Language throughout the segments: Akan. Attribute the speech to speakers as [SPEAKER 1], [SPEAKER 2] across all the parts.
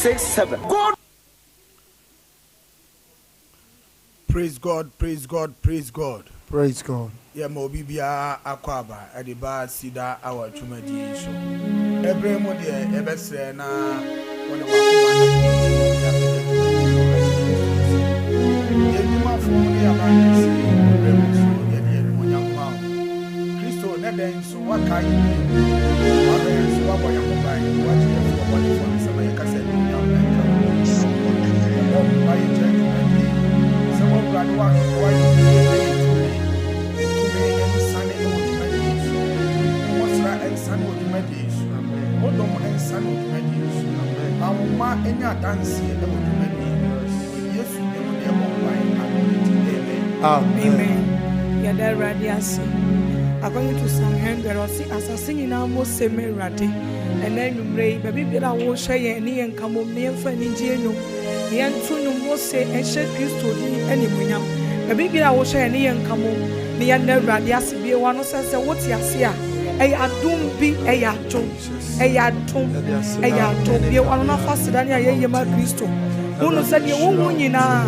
[SPEAKER 1] 267. God.
[SPEAKER 2] Praise God, praise God, praise God.
[SPEAKER 3] Praise God.
[SPEAKER 2] Yeah, Mobibia Aquaba, at the bar Cedar, our Chumadi show. Every morning, ever say, na when the Christo, Neden, so what can you do? What are you buying? What you have for one for somebody can say, someone got one, why you Son of meditation. What don't I son of meditation? Our ma any dance here that would meditation. Yes, you never
[SPEAKER 4] Amen. Yada radiasi. According to Psalm 100, or see as a singing almost semi radi. And then you pray, baby, I will share any and come on me and find in Geno. Yan Tunu Mose and shed Christo any munyam. Baby, I will share any and come on me and the radiasi be one of us. What's your Ayadum be Ayadum, Ayadum, you are not faster than Yama Christo. Who said you won't win now?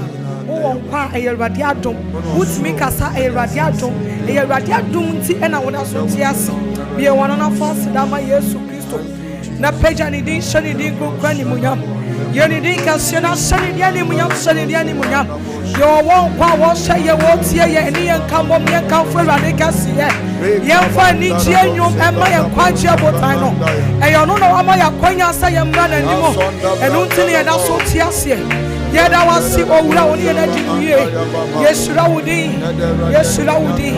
[SPEAKER 4] Oh, a radiatum, who's make us a radiatum, and I want us to yes, be a one of us than my Yesu Christo. Na page and it didn't shun it didn't go granny munyam. You didn't consider sunny animuyam, sunny animuyam. Your one power say your words here, and you come on me and come for Radicasi. Young funny genius and my quite botano. And you know, I'm my acquaintance, I am none anymore. And until I so tears here. Yet I was sick over only an energy. Yes, Raudi. Yes, Raudi.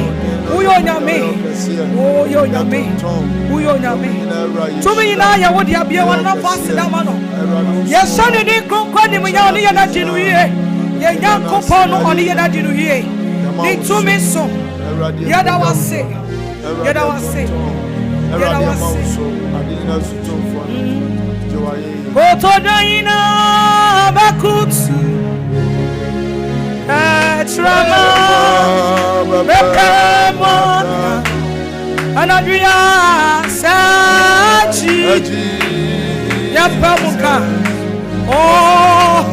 [SPEAKER 4] Who you me? Oh, you me. Who you me? To me, I would have been one of us in Amano. Yes, Sonny didn't go quite me on the energy. Young Copono on the energy. They to me so. Yet I was sick. Yet I was sick. Yet I was sick. Go to Dina Bakut. Trama Becamon Anadria Sachi Yapamuka. Oh,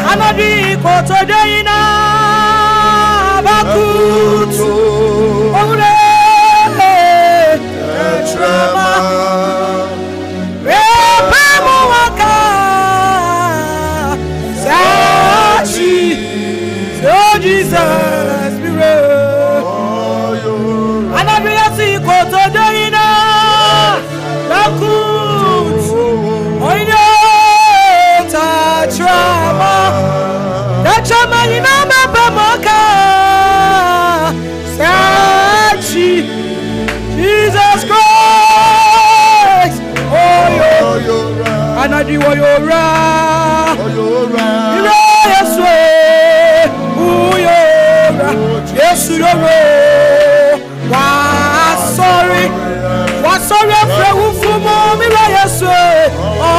[SPEAKER 4] Anadi go to Dina Bakut. Trama Jesus, be real. And I will see Koto Dina. Bakut. Oino Tachama. Tachama Inama Bamoka. Sachi. Jesus Christ. Oh, yo. And I do Oyora. Yes, yes, you know. Sorry, for who mommy, yes, oh,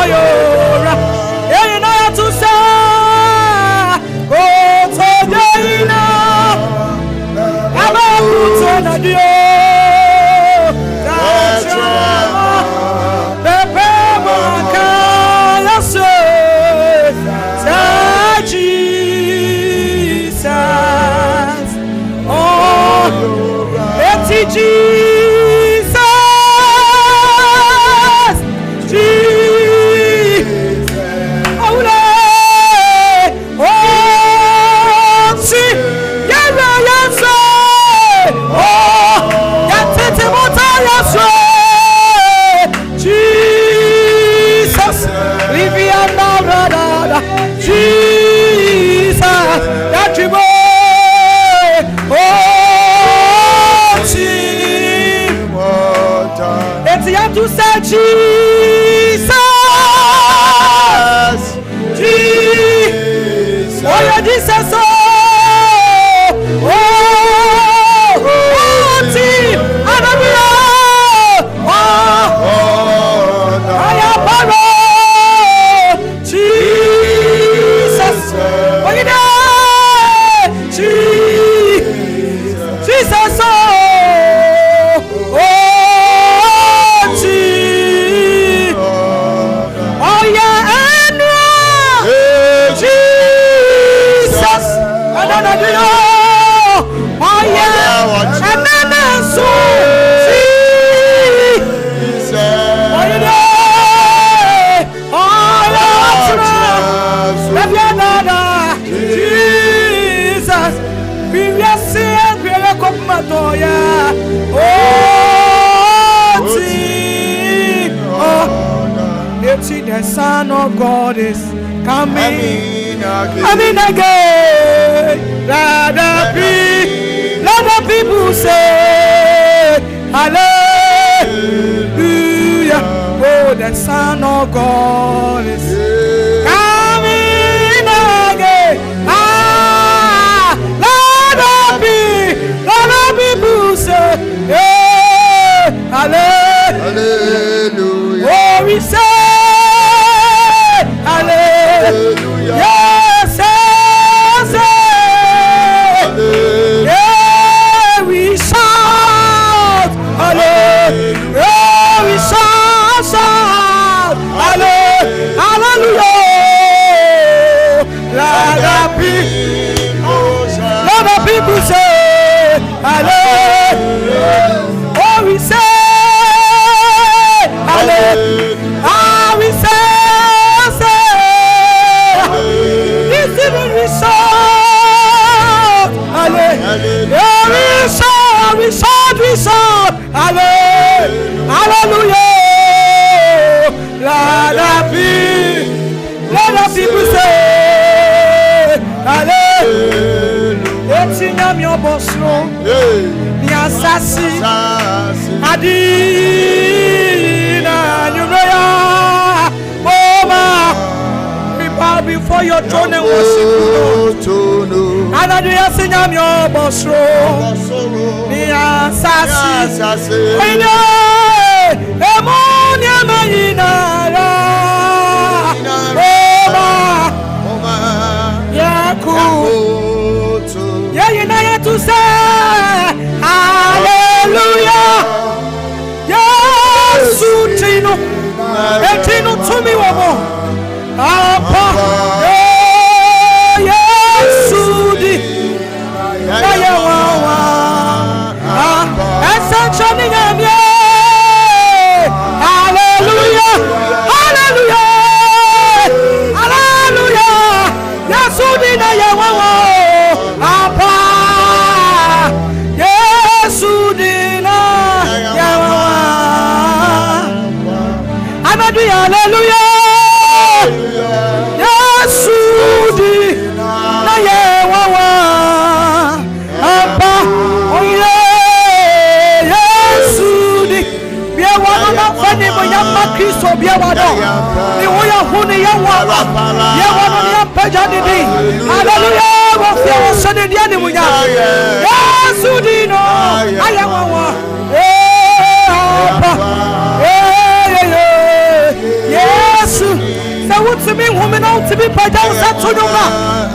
[SPEAKER 4] you're not to say, go today now. I'm a good Jesus, the Son of God is coming again. Let the people say hallelujah. Oh, the Son of God is coming again. Let the people say hallelujah. Oh, we say hallelujah. Yes, yes, yeah, we shout hallelujah. Yeah, we shout hallelujah. Let the people say hallelujah. Oh, we say hallelujah. Ah, we say this evening we shout hallelujah. We shout hallelujah. Let the people say hallelujah. It's in your boss room. Niasasi Adina Nunoya. Oh ma, we bow before your throne and worship you. And I do sing am your boss room. Niasasi Ina Emonia Mayinara. Oh ma, Yaku. Yeah, you know to say hallelujah. Yes, Tino. Tino to me one more. Apa. Yes, Sudi. Yeah, essentially, hallelujah. Hallelujah. Hallelujah. Yes, Sudi. Apa, Yesudina, Yawa, Amadu, hallelujah, Yesudina, Yawa, Apa, oh yeah, Yesudi, Biawa, Fani, Yama, Christo, Biawa, Niwaya, Huni, Yawa, Yawa, Pajani, hallelujah. Yes, Udino, I am one. Yes, so what's to me, woman, out to be Pajan Satunuma?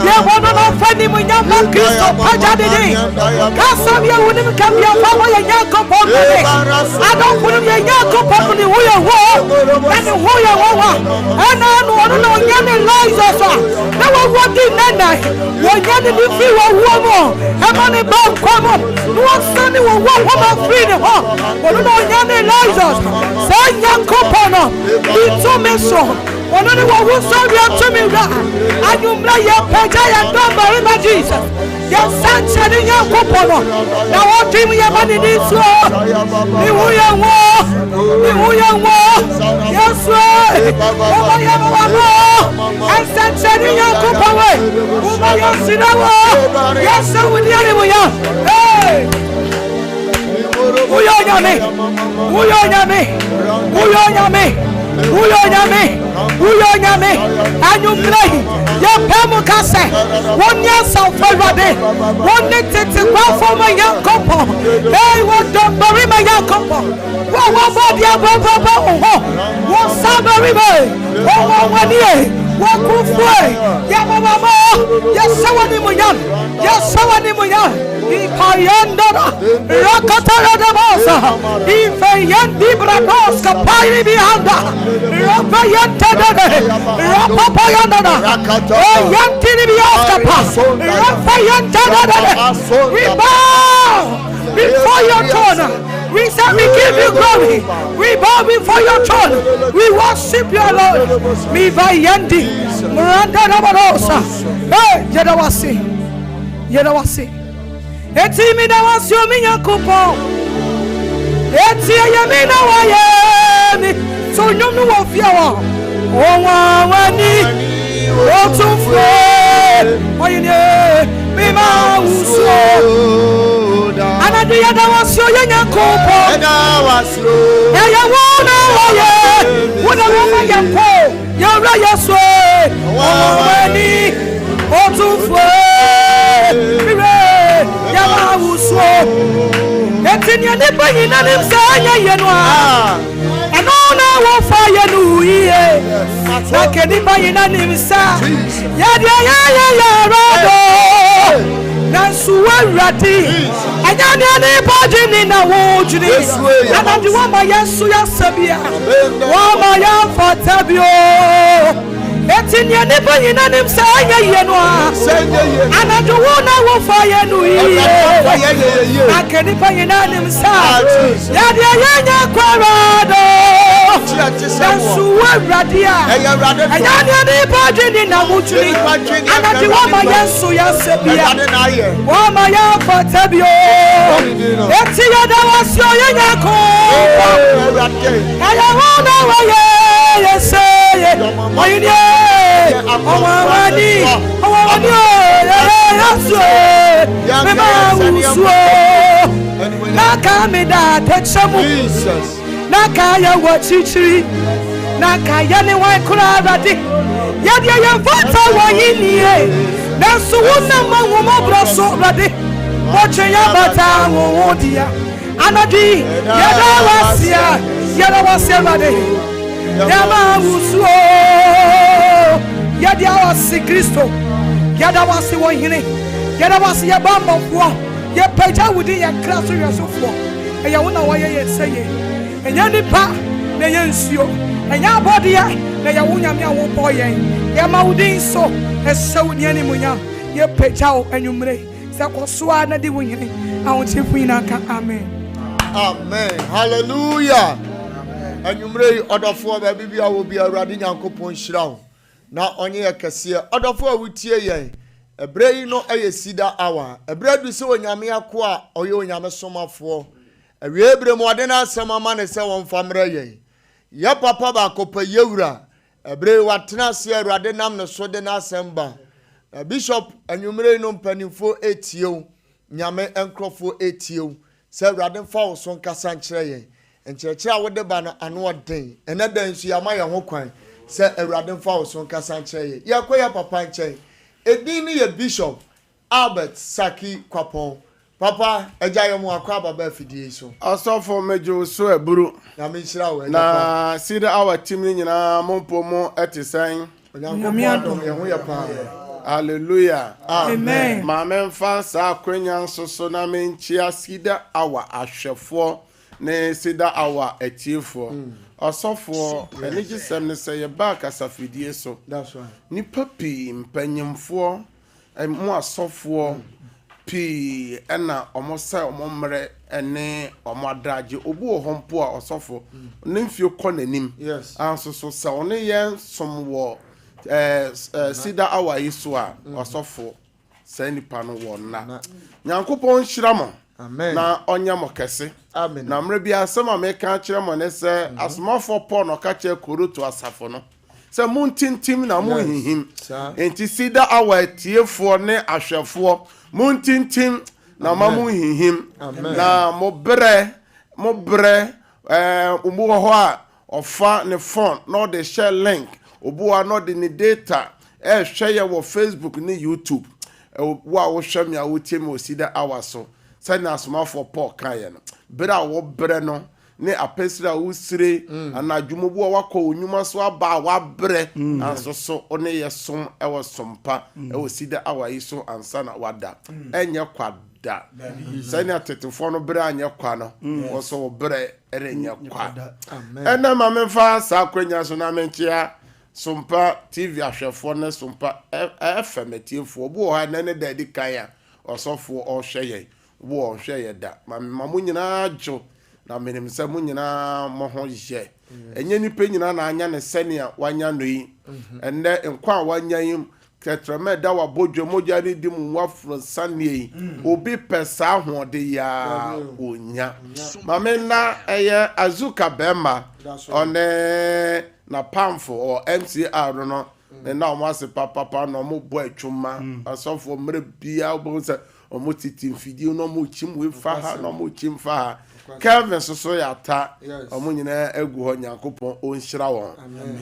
[SPEAKER 4] Yeah, one of our funny when young man Christo Pajadi. Casabia wouldn't come here for a young company. I don't put in a young company who you walk and who you walk. And I know young lies also. Now, what did Nana? When you feel a woman, how many bound come up? No Sunday will walk woman free the home. But no young lies us. Say young company. It's so mission. One of the ones who saw you to me, and you play your page and don't bury my Jesus. Your son said in your company. Now, what do you have in this war? The William War, the William War. Yes, sir. Oh, I am one more. And said in your company. Oh, my God, yes, sir, with the enemy. Hey. Who are me? Who are me? Who are me? Who are me? Who are me? And you play your Pemukase 1 year so far day. 1 day to go for my young couple. Hey, what don't bury my young couple? What your Baba? What Sabari? Oh, 1 year. What good way? Yamama, yes, someone in Muyan, yes, someone in Muyan. Ipayandana, Rakatara de Bosa, Ifayandi Brados, Kapari Bihanda, Rapayantana, Rapapayandana, Yantini Biaskapa, Rapayantana, we bow before your throne. We say we give you glory. We bow before your throne. We worship your Lord. Mi vayandi, Miranda Rabarosa. Hey, Yedawasi, Yedawasi. Eti mi dawasi o mi yakupo. Eti ayami na wayemi. So nyom no wafia wa. Wani Otufwe Oyine Mima Uso Anadu Yada Wasio Yenya Kopo Yaya Wuna Waye Wuna Wuma Yampo Yara Yaswe Wani Otufwe Mire Yama Uso Etinya Nipa Yina Nimsa Yenwa Anona Wafa Yenu Ye Nakenipa Yina Nimsa Yadia Rado Nansuwa Rati Anyanya Nipa Jini na Wujini Anadu Wama Yesu Yasabia Wama Yafatabio Etinya Nipa Yina Nimsa Yenwa Anadu Wuna Wafa Yenu Ye Nakenipa Yina Nimsa Yadia Kwarado Nansuwa Radia Anyanya Nipa Jini na Wujini Anadu Wama Yesu Yasabia Wama Yafatabio Etinya Dawasio Yenyako Ayawona Waye Yeseye Oyine Owawani Yaswe Mema Uswo Naka Mida Texamu Naka Ya Wachichiri Naka Yani Waikura Radi Yadia Yavata Wayini Nansu Wuna Mawuma Braso Radi Moche Yabata Wodia Anadi Yada Wasia Radi Yama Uswo Yadia Wasi Kristo Yada Wasi Wayini Yada Wasi Yabamba Fwa Yepeja Wudi Ya Krasu Yasufwa Eya Wuna Waye Yeseye Enya Nipa Ne Yensio Enya Bodia Ne Yawunya Mia Woboye Yama Udin So Esawu Niani Munya Yepeja Enyumre Sakoswa Na Di Wunyini Awontifu Inaka Amen.
[SPEAKER 1] Amen. Hallelujah. Enyumre odofo ba bibia wo bia Awurade Nyankopon hyirawo na onye yakese odofo awutie yen ebrei no eye Cedar hour ebredu se onyame akoa oye onyame somafo ewie ebrem ode na asema ma ne se won famre yen ya papa ba kopa yewura ebrei watena se Awurade nam ne so de na asemba bishop enyumre no mpanimfo etiew nyame enkrofo etiew se Awurade fa wo so nkasa nkyere yen enkyerekye a wode ba no ano odin ene dan su ya ma ye ho kwan se Awurade fa wo so nkasa nkyere yen ye koya papa nkyere edin ni ye bishop Albert Saki Kwapon papa ejaye mu akwa baba afidie so
[SPEAKER 3] asofo mejo so eburu
[SPEAKER 1] na me hira wo
[SPEAKER 3] na Cedar our team ni nyina mompo mo etisan
[SPEAKER 1] onyankopon ye ho ye pa.
[SPEAKER 3] Hallelujah.
[SPEAKER 4] Amen.
[SPEAKER 3] Ma memfa sa akwanya nsoso na menchia Cedar our ahwefo ne Cedar our etiefo asofo enigi sem ne say ye back asafidie so.
[SPEAKER 1] That's right.
[SPEAKER 3] Ni papi mpanyimfo mo asofo pi ena omosa omomre ene omodaje obu ohompo a osofo ne mfie kɔ nanim.
[SPEAKER 1] Yes.
[SPEAKER 3] Anso so sa one yen somwo Cedar hour iso a osofo sa nipa no wona Nyankopɔn hyiramo.
[SPEAKER 1] Amen.
[SPEAKER 3] Na onya mokese.
[SPEAKER 1] Amen.
[SPEAKER 3] Na mre bia asema me ka kyerɛ mo ne se asomafo Paul no ka kyerɛ koroto asafo no se muntintim na munhihim enti Cedar hour tiefo ne ahwefo muntintim na mamunhihim na mobre umu ho a ofa ne phone no de share link obu a no de ne data share ye wo Facebook ne YouTube wo wo hwɛ me a wo tie me o Cedar hour so se na asomafo Paul kan ye no bere a wo bre no ne apesira usire anadwumobu a wakɔ onyuma so aba wa bre anso so one ye som ewo sompa ewo Cedar hour yi so ansa na wada enye kwada sani atetefo no bre anye kwa no wo so bre enye kwa ena ma memfa sa akwanya so na menkia Sompa TV ahwefo ne Sompa FM tiefo obu ha na ne da di kan ya osofo o hweye wo hweye da ma mu nyina jo na menim se mu nyina mo ho je enye nipa nyina na anya ne sene a wanya no yi enne nkwa wanya yim ketreme da wa bodwo moja ni di mu wafro sanie obi pesa hoode ya onya mame na eye azuka bema one na pamfo or MCR no na o se papa no mo bo atwuma asofo mre bia obo se o mo titi mfidi no mo chim we fa ha no mo chim fa ha Kevin so ya ta o mo nyina egu ho Nyankopon o nhyira won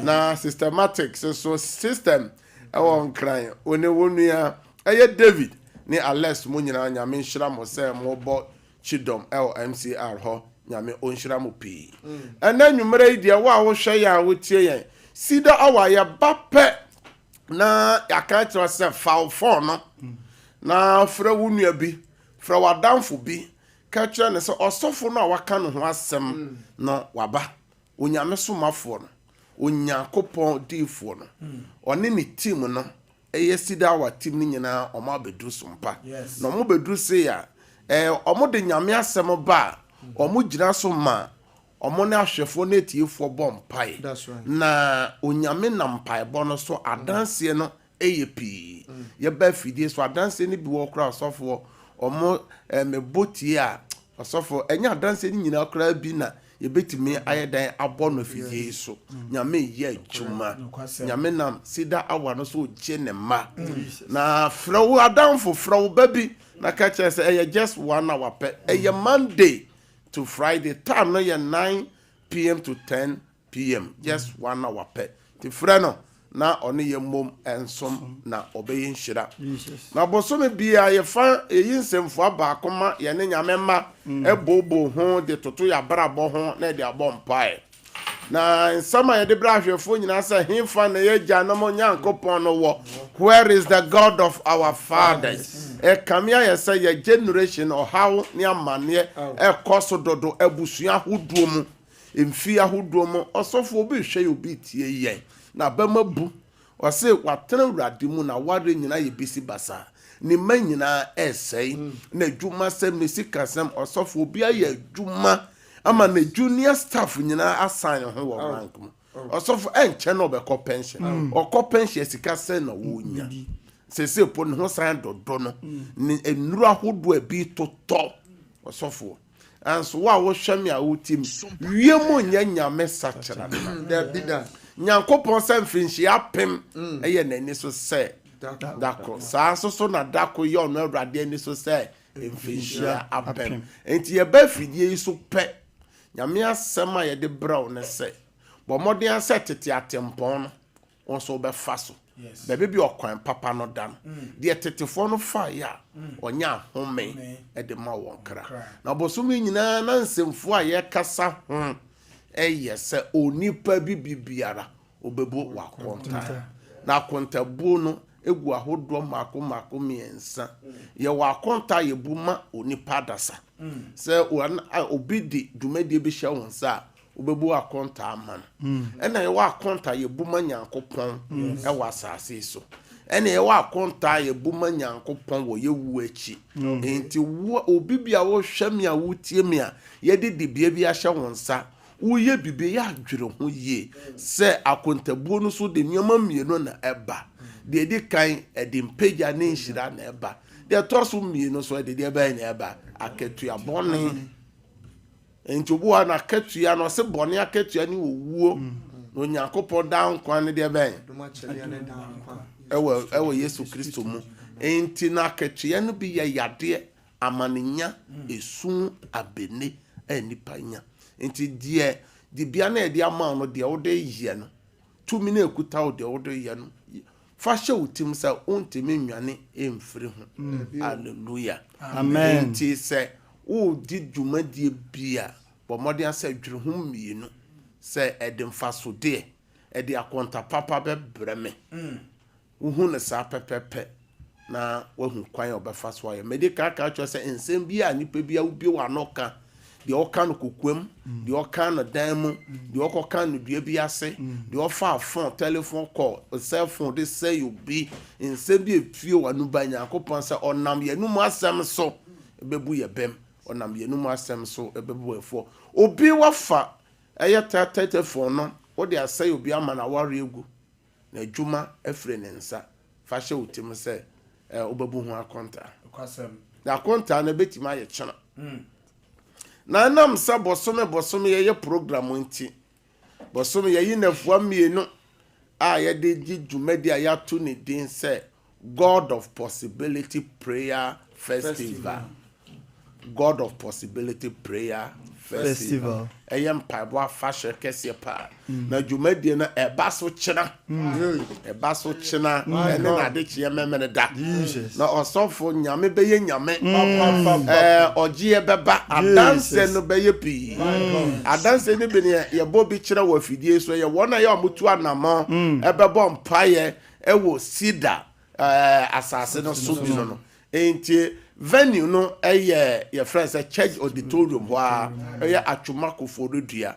[SPEAKER 3] na systematic so system ewon kran one wonua eye David ni Alex mo nyina nyame nhyira mo se mo bo chidom MCR ho nyame o nhyira mo pi ena nwumere ide wa wo hwe ya wo tie yen Cedar awa ya bape na yaka tro se foul no na fra wonua bi fra wadanfo bi ka kire ne se osofo no waka no ho asem no waba onyame somafo no Onyankopon difo no one ni team no eye Cedar awa team ni nyina o ma bedu Sompa no mo bedu se ya omo de nyame asem ba omo gira so ma omo na ahwefo na etiefo bompai na onyame na mpai bo no so adanse no eye pi ye ba fidie so adanse ni bi wo kra osofo omo mebotie a osofo enya adanse ni nyina kra bi na ye betimi ayedan abo no fidie so nyame ye adwuma nyame na Cedar awa no so je ne ma na frawo adanfo frawo babi na ka che se eye just 1 hour pe eye Monday to Friday time no ye 9 p.m. to 10 p.m. just 1 hour pe ti freno na oni ye mom ensom na obeye nhyira na bosome bia ye fa eyinsemfo abaakoma ye ne nyame ma ebobo ho de toto ya brabo ho na de abompai na nsama ye de brahwefo nyina se himfa na ye gya na mo Nyankopon no wo where is the God of our fathers kamia ye say ye generation or how ni amane koso dodo abusua hoduo mu emfi ahoduo mu osofo obi hwe obi tie yen na bamabu wase watena urade mu na ware nyina ye bisi basa ni manyina esei na dwuma sem ne sikasem osofo obi aye dwuma ama na junior staff nyina assign ho wo rank mu osofo enche no be ko pension okọ pension sikasem na wonya sese po ne ho san dodo no ni enuru ahodo abi toto osofo anso wa wo hwame a wotim wiemu nyanyame sachara
[SPEAKER 1] da bida
[SPEAKER 3] Nyankopon sem finchi apem eye nani so se dako sa so na dako ye ono awrade ani so se finchi apem enti ye ba fidie so pe nyame asem a ye de braw ne se bo modern asetete atempon no on so be fa so bebe bi okwan papa no dan de tetefo no fa ya onya home e de ma won kra na bosumi nyina na nsemfo a ye kasa ho eye se onipa bibiara obebu wakonta na kontabu no egu ahodo mako miensa ye wakonta ye buma onipa dasa se obidi dumadi bi hya wonsa obebu akonta aman ena ye wakonta ye buma Nyankopon e wasase so ena ye wakonta ye buma Nyankopon wo ye wu achi enti obibia wo hwame a wotie me a ye de dibia bi ahya wonsa uye bibe ya adwere ho ye se akontabuo no so de nyoma mienu na eba de di kan edimpeja ne nhira na eba de toso mienu so de eba na eba aketua bone entubuwa na ketua no se bone aketua ni owuo no Nyankopon dan kwan ne de eba ewo Yesu Kristo mu enti na aketua no bi ye yade amaninya esun abene enipanya enti die di bia na de ama no de wode yie no tumi na ekuta wode wode yie no fa hye utim sa ontemi nwane emfiri ho hallelujah amen enti se wo di dwumadie bia bo modern sa dwere ho mienu se edemfa so de ede akonta papa be breme wo na sa pepepe na wo hu kwan obefa so aye medical ka cho se ensem bia nipa bia wo bi wa noka de oka no kokwem de oka no danmu de okoka no dua bi ase de ofa phone telephone call cell phone de say you be in say bi efie wanu ba Nyankopon say onam ye nu mu asem so ebebu ye bem onam ye nu mu asem so ebebu efo obi wafa eye telephone no wo de asay obi ama na ware egu na adwuma afre ne nsa fashe utim sɛ obabu ho akonta
[SPEAKER 2] kwasem
[SPEAKER 3] na akonta na betima ye kyena na nam sa bosome ye program nti bosome ye yi nafua mienu a ye de gi dwumadi a ya to ne din sɛ God of Possibility Prayer Festival. God of Possibility Prayer Festival. Eyem paibo fashion kese pa. Na dwumadi na eba so kyena. Eba so kyena ene na de kye memene da. Na osofo nyame beye nyame. Ogie beba adanse no beye pi. Adanse ni bi ne ye bo bi kyera wa fidie so ye wona ye omutu anamo ebebo mpaye ewo Cedar asase no so bi no. Enti venue no your friends a church auditorium wa atwoma koforodua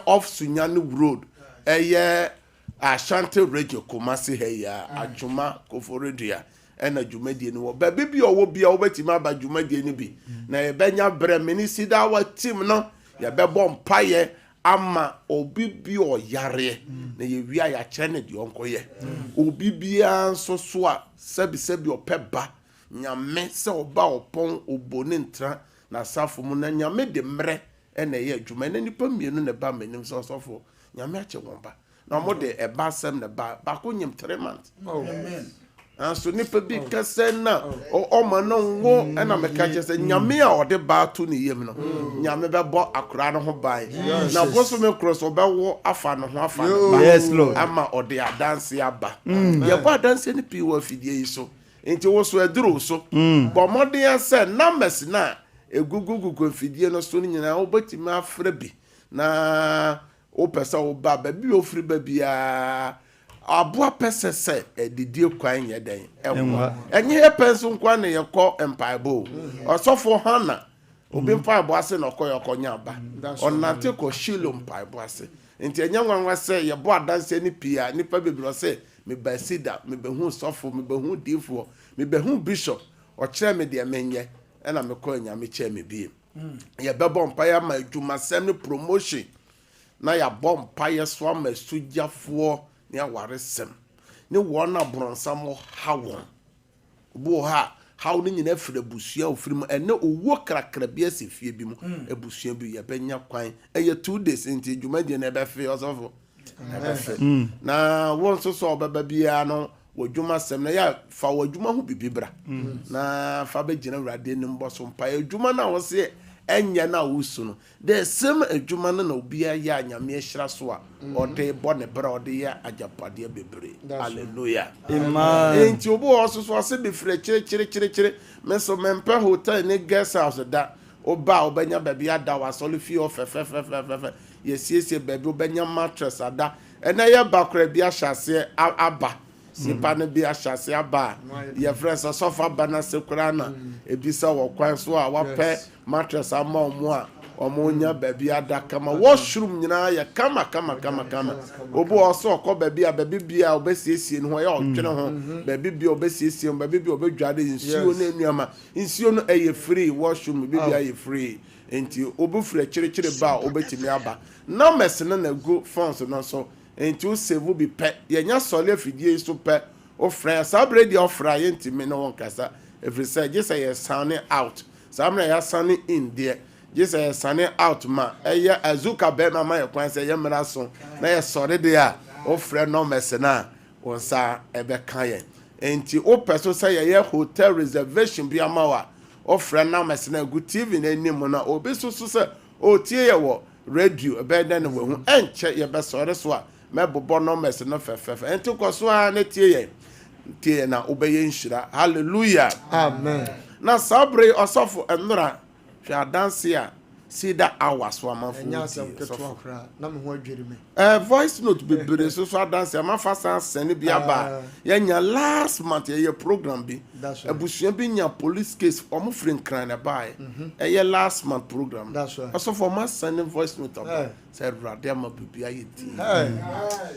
[SPEAKER 3] off Sunyani road Ashanti Radio Kumasi atwoma koforodua na dwumadie no ba bi owo bia obatima ba dwumadie no bi na ye benya bre mini sida wa team no ye bebo mpaye ama obi bi oyare na ye wia ya kyene de onkoye obi bia nso so a sebi opeba nyame se oba opon obone ntra na safo mu na nyame de mre na ye adwuma na nipa mienu na ba manim so sofo nyame ache wonba na mo de eba sem na ba ko nyim 3 months amen so nipa bi kase na o ma no wo na meka che se nyame a ode ba to ne yem no nyame be bo akura no ho bai na boso me cross obe wo afa no ho afa
[SPEAKER 1] yes Lord
[SPEAKER 3] ama ode adanse aba ye bo adanse ni pi wo fidie yi so enti wo so aduro so bo modern say numbers na egugugu fidie no so nyina wo batimi afra bi na o pesa wo ba bi o firi ba bia aboa pesese edidie kwan ye den enwa enye penso nkwa na ye kɔ empaibo osofo hana obi empaibo ase na kɔ ye kɔnya ba onante kɔ shilo empaibo ase enti enye nwanwa se ye bo adanse ni pia nipa bebro se me ba Cedar me be hu sofo me be hu difo me be hu bishop o kire me de menye na me kɔ nya me kire me bi ye be bo empire ma adwuma sem ni promotion na ya bo empire so ama sugyafo ni aware sem ni wona bronsam hawon bo ha haw ni nyina fira busua ofirim ene owo krakra bi asefie bi mu abusua bi ye benya kwan 2 days enti dwumadi na ebe fe osofo na won so obaba bia no wodwuma sem na ya fa wodwuma ho bibibra na fa be gina wrade ni mboso mpa adwuma na wo se enya na wusu no the same adwuma na obia ya nyame ehira so a ode bo ne bra ode ya ajapade bebre hallelujah
[SPEAKER 1] amen
[SPEAKER 3] enti obo oso se be fire kire meso mempe hotel ne guest house da oba obanya baby ada wasole fi ofefefefefe yesiesie baby obanya mattress ada ena ye bakra bi ahase aba sipa ne bi ahase aba ye friends sofa bana sekura na ebisa wo kwan so a wape mattress ama omo a omonya baby ada kama washroom nyina ya kama obo oso okọ baby bia obesiesie no ya otwene ho baby bia obesiesie baby bia obedwade nsuo na enuama nsuo no eye free washroom baby eye free enti obu frɛ kire ba obetimi aba na mesene na go phones no so enti o save bi pɛ yenya sole afidie so pɛ o frɛ sabre dia o frɛ yenti me no won kasa every say just say sound out samra ya sound in there just say sound out ma eya azuka be mama ye kwan say ye mra so na ye sore de a o frɛ no mesena won sa ebe kan ye enti o person say ye hotel reservation bi amawa o frɛ na mesena go TV na anim na obi so say o tie ye wo radio ebe den we hu enche ye be sore so a mebobo no mesena fefefe enti koso a na tie na obeye nshira hallelujah
[SPEAKER 1] amen
[SPEAKER 3] na sabre osofo enura hwa dance a Cedar hours wa manfo
[SPEAKER 1] enya asem keto akra na me ho adwere me
[SPEAKER 3] voice note bebere so dance a man fasa send bi aba yenya last month ye program bi abusua bi nya police case omo free kran na bai last month program osofo ma send voice note aba say rade ma bibia yeti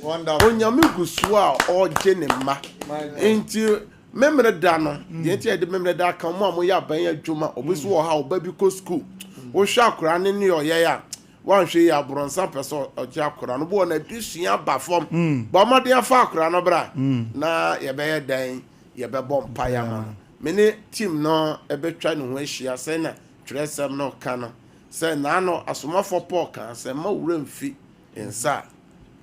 [SPEAKER 1] wonderful
[SPEAKER 3] onyame gusu a oje ne ma enti memre da no yenti e de memre da kan mo ya ban adwuma obiso wo ha oba bi ko school wo hwa akura ne ne oye ya one hwe ya bronsa person oje akora no bo na adusua ba fom ba made afa akora no bra na ye be dan ye be bom pa ya ma me team no e be twa ne ho ahia se na tresem no kana se na no asomafo Paul kan se ma wura mfi ensa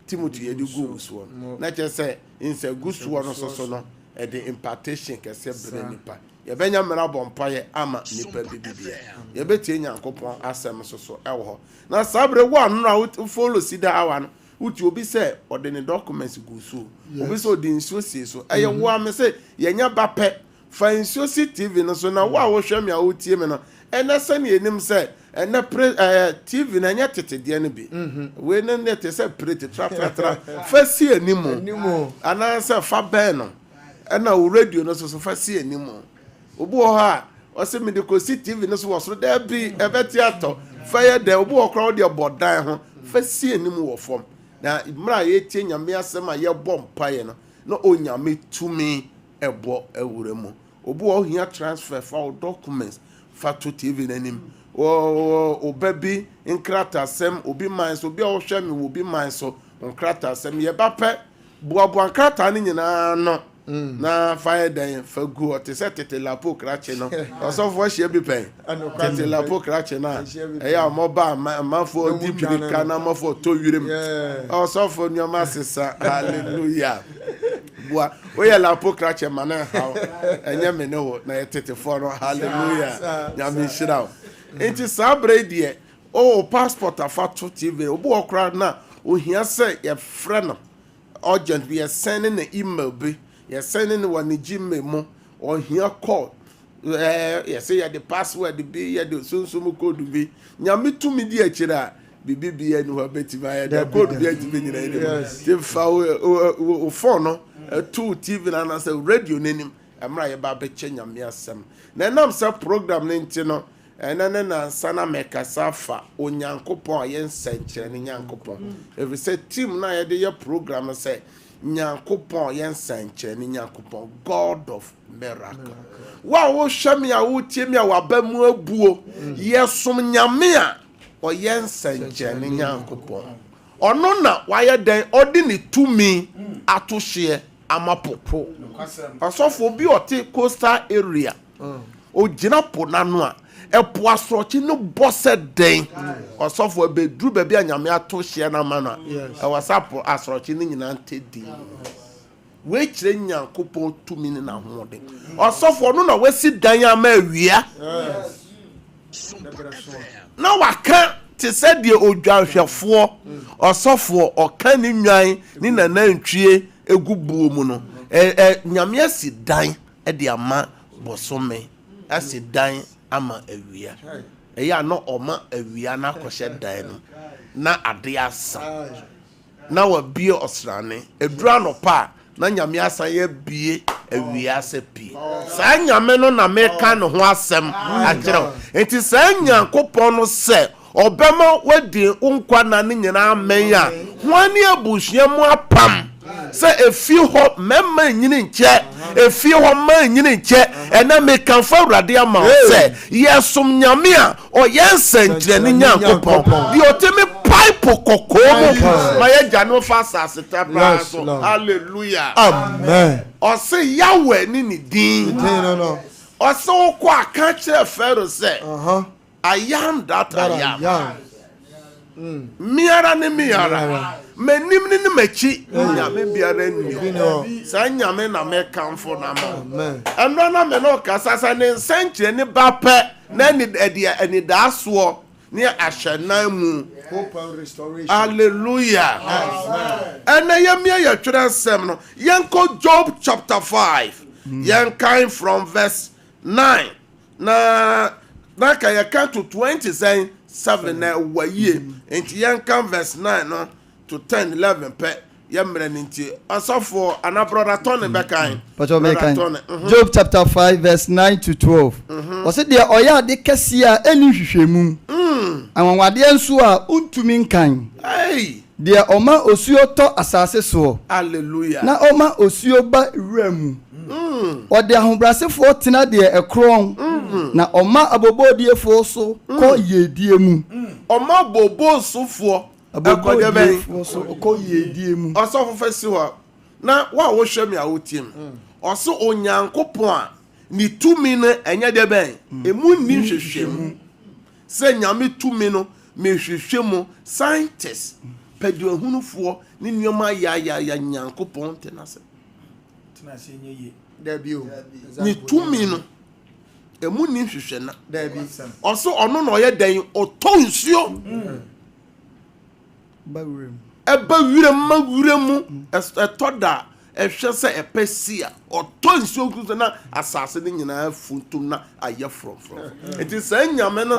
[SPEAKER 3] Timothy ye di go so na che se inse gusuo no so no e the impartation kese bre nipa ye benya mera bompa ye ama nipa bibibia ye betie Nyankopon asem so e wo ho na sabre wo anu na follow Cedar hour no uti obi se ode ne documents gusuo obi se odi nsuo sie so eye wo am se ye nya ba pe fa nsuo TV no so na wo a wo hwe me a wo tie me no ena se ne enim se ena TV na nya tetede ne bi we ne ne te se prete tra fa si enimo ana se fa ben no ena wo radio no so fa si enimo obu ho a o se me de ko si TV no so wo so da bi e beti ato fa ye de obu ho crowd de bodan ho fa si enimo wo fom na mra ye tie nyame asem a ye bom paye no na onyame tumi ebo ewure mu obu ho hia transfer for documents fa to TV nanim o baby inkrata sem obi man so obi a wo hwe me obi man so inkrata sem ye ba pe buabu inkrata ni nyina no na fire dan fa gu o te se tete la po krache no so fo hye bi pen tete la po krache na e ya mo ba ma fo di pirika na mo fo to wirem o so fo nyoma sesa hallelujah bua o ya la po krache mana ha enye me no na tete fo no hallelujah nyame shira enti sabre die o passport afato TV obo okra na o hia se ye frɛ no urgent be sending an email be you're sending one Gmail or here call. You say you the password be you the so code be. Nyame to me dear chira bibi and who bet my the code be yes. If phone no two TV and I say radio name I'm right about betching nyame asem. Na nam say program nti no and na sana meka safa onyankopon yen senkyere ne nyankopon. If we say team na ye the program say Nyankopon yen sanche ni Nyankopon God of miracle. Wa wo hwame a wo tie mi a wa ba mu abuo yesom nyame a o yen sanche ni Nyankopon. Ono na wa ye den odi ni tumi atohye amapopo. Asofo bi ote coastal area. O gina po nanu a epo asrochi no bose den osofo bedru ba bia nyame ato hye na ma no e wasapo asrochi ni nyina ntedi we kire Nyankopon tumi ni na hode osofo no na wasi dan ama awia na waka te se de odwahwefo osofo oka ni nwan ni nanantwie egubuo mu no nyame asi dan e de ama bosome asi dan ama awia eya no oma awia na kwhye dan no na ade asa na wa bie osrane edura no pa na nyame asa ye bie awia asa pie sa nyame no na meka no ho asem akere enti sa Nyankopon no se obema wadi unkwa na ne nyina amen a hwani abuhia mu apam se efi ho memma nyini nche efi ho ma nyini nche ena me kan fa urade ama se yesom nyame a o yensankyere ne Nyankopon bi otemi pipe kokomo ma ye jano fa sase tabra so hallelujah
[SPEAKER 1] amen
[SPEAKER 3] o se yawe ni din o se okọ aka kire fero se I am that I am. Miara ni miara. Menim ni mechi. Nyame biara ni. Sa nyame na me kamfo na ma. Eno na me no kasasa ne nsankyere ni bape na ni eni da so ni ahyenan mu.
[SPEAKER 1] Hope and restoration.
[SPEAKER 3] Hallelujah. Ena yemia ye twere sem no. Yenko Job chapter 5. Yenkan from verse 9. Na kaya count to 27 na waye enti yankan verse 9 no to 10 11 pe yemre nti asofo ana brother Tony bekan
[SPEAKER 5] Job chapter 5 verse 9 to 12 o se de oya de kese a eni hwehwemu anwanwade enso a untumi nkan de oma osuo to asase so
[SPEAKER 3] hallelujah
[SPEAKER 5] na oma osuo ba wuramu o de ahobrasefo tena de ekron na oma abobodiefo so ko yedie mu
[SPEAKER 3] Oma bobo sofo akode ben
[SPEAKER 5] so okoye die mu
[SPEAKER 3] osofo festival na wa wo hwɛ me a wotie m ɔso onyankopɔn a ni tumi no enye de ben emu ni hwehwɛmu sɛ nyame tumi no me hwehwɛmu scientists pɛduahunufo ni nneɛma ya nyankopɔn tenase
[SPEAKER 2] nye ye
[SPEAKER 1] Debi o.
[SPEAKER 3] ni tumi no emu ni hwehwɛ na
[SPEAKER 1] Debi.
[SPEAKER 3] ɔso ɔno na ɔyɛ dan ɔtɔ nsuo
[SPEAKER 5] bawrem
[SPEAKER 3] eba wiremu ɛtɔ da ɛhwɛ sɛ ɛpɛ si a ɔtɔ nsuo kuso na asase ne nyinaa funtum na ayɛ frɔmfrɔm enti sɛ nyame no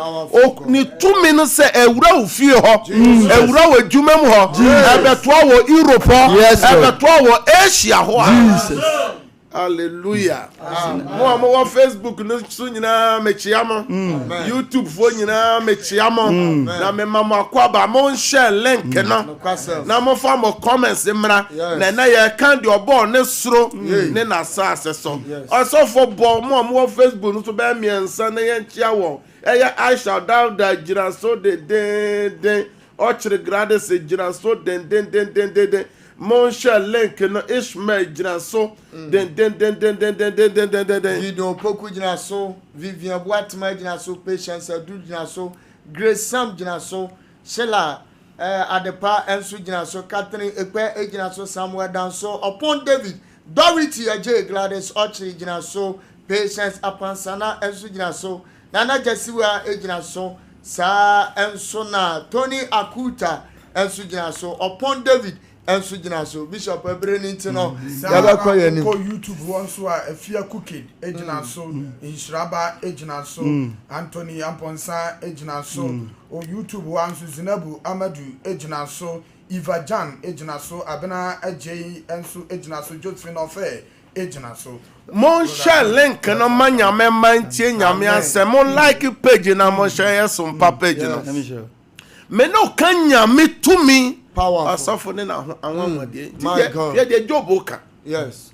[SPEAKER 3] ni tumi no sɛ ɛwura wo fie hɔ ɛwura wo adwuma mu hɔ ɛbɛtoa wɔ Europe hɔ ɛbɛtoa wɔ Asia hɔ a hallelujah mo Facebook no so nyina mekyia mo YouTube fo nyina mekyia mo na me mama kwaba mo share link no na mo fa mo comments mra na ye kan de obo ne soro ne na saase so also for bo mo Facebook no so be miensa na ye nkyia wo eye I shall down that gira so de o chire grade se gira so den mon cher link no Ishmael jina so den
[SPEAKER 1] Gideon Poku jina so, Vivian Boatma jina so, Patience Adu jina so, Grace Sam jina so, Sheila Adepa Ensu jina so, Catherine Ekpe jina so, Samuel Danso, upon David, Dorothy Ajay Gladys Ochri jina so, Patience Apansana Ensu jina so, Nana Jesiwa jina so, Sa Enso na Tony Akuta Ensu jina so, upon David ensu jina so Bishop Ebreninti no yaba koye ni
[SPEAKER 2] ko YouTube won so a afia cooking ejina so Inshiraba ejina so Anthony Amponsa ejina so o YouTube wan so Zinabu Amadu ejina so Eva Jan ejina so Abena Ajay ensu ejina so Josephine Ofe ejina so
[SPEAKER 3] mon share link no manya mantie nyame asem mon like page na mon share Sompa page no me no kan nyame tumi
[SPEAKER 1] powerful
[SPEAKER 3] asafo ne na anwanwade
[SPEAKER 1] God.
[SPEAKER 3] ye de job oka
[SPEAKER 1] yes